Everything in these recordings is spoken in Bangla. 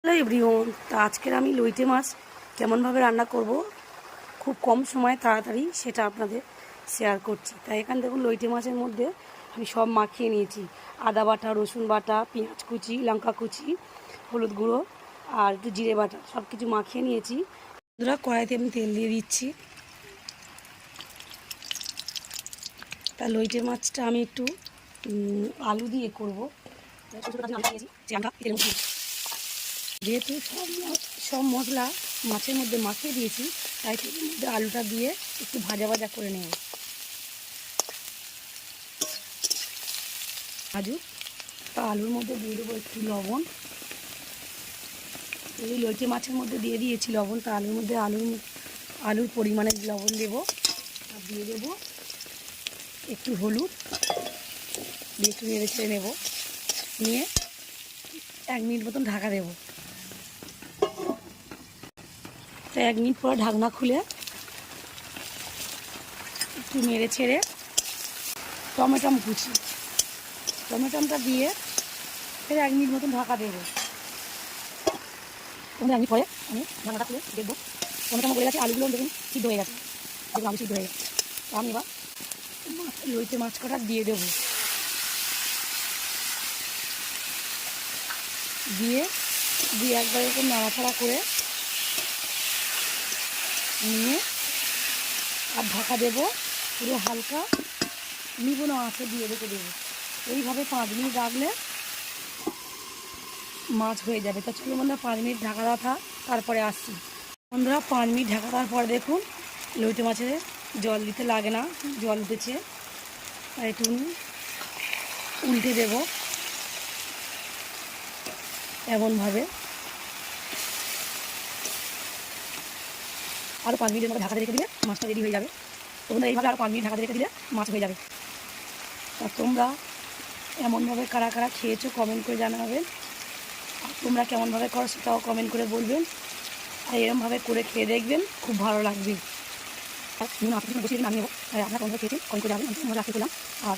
হ্যালো এভরিওয়ান, তা আজকের আমি লইটে মাছ কেমনভাবে রান্না করব খুব কম সময়ে তাড়াতাড়ি সেটা আপনাদের শেয়ার করছি। তাই এখানে দেখুন লইটে মাছের মধ্যে আমি সব মাখিয়ে নিয়েছি। আদা বাটা, রসুন বাটা, পেঁয়াজ কুচি, লঙ্কা কুচি, হলুদ গুঁড়ো আর একটু জিরে বাটা সব কিছু মাখিয়ে নিয়েছি। বন্ধুরা, কড়াইতে আমি তেল দিয়ে দিচ্ছি। তা লইটে মাছটা আমি একটু আলু দিয়ে করবো। যেহেতু সব মশলা মাছের মধ্যে মাখিয়ে দিয়েছি, তাই তেলের মধ্যে আলুটা দিয়ে একটু ভাজা ভাজা করে নেব। তা আলুর মধ্যে দিয়ে দেবো একটু লবণ। এই লইটে মাছের মধ্যে দিয়ে দিয়েছি লবণ। তা আলুর মধ্যে আলুর পরিমাণে লবণ দেবো। আর দিয়ে দেবো একটু হলুদ, দিয়ে একটু নেড়ে ছেড়ে নেবো। নিয়ে 1 মিনিট মতন ঢাকা দেবো। তো 1 মিনিট পরে ঢাকনা খুলে একটু নেড়ে ছেড়ে টমেটোটা দিয়ে ফের 1 মিনিট মতন ঢাকা দেবো। 1 মিনিট পরে আমি ঢাকনাটা খুলে দেখবো টমেটো গলে গেছে, আলুগুলো দেখুন সিদ্ধ হয়ে গেছে। দেখুন আলু সিদ্ধ হয়ে গেছে। তো আমি এবার লইটে মাছ কটা দিয়ে দেবো। দিয়ে একবার এরকম নাড়াচাড়া করে নিয়ে আর ঢাকা দেবো। পুরো হালকা নিবুনো আঁচে দিয়ে রেখে দেবো। এইভাবে 5 মিনিট রাখলে মাছ হয়ে যাবে। তা চলো বন্ধুরা, 5 মিনিট ঢাকা দেওয়া থাক, তারপরে আসছি। বন্ধুরা, 5 মিনিট ঢাকা দেওয়ার পর দেখুন লইটে মাছে জল দিতে লাগে না, জল উঠেছে। আর একটু উল্টে দেবো এমনভাবে। আরও 5 মিনিটের মতো ঢাকা রেখে দিলে মাছটা রেডি হয়ে যাবে। তোমরা এইভাবে আরও 5 মিনিট ঢাকা রেখে দিলে মাছ হয়ে যাবে। তা তোমরা এমনভাবে কারা কারা খেয়েছো কমেন্ট করে জানাবেন। আর তোমরা কেমনভাবে করো সেটাও কমেন্ট করে বলবেন। আর এরমভাবে করে খেয়ে দেখবেন, খুব ভালো লাগবে। আর বসিয়ে দিন, আমি নেবো। আপনারা কেমনভাবে খেয়েছেন কমেন্ট করে যাবেন। আমি রাখতে পেলাম। আর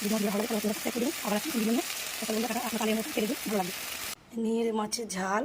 যদি ভালো লাগে তাহলে সাবস্ক্রাইব করে দেবেন। আবার আসুন ভিডিও নিয়ে কথা বলতে আপনার কালের মতো খেয়ে দেখবেন, ভালো লাগবে। নিয়ে মাছের ঝাল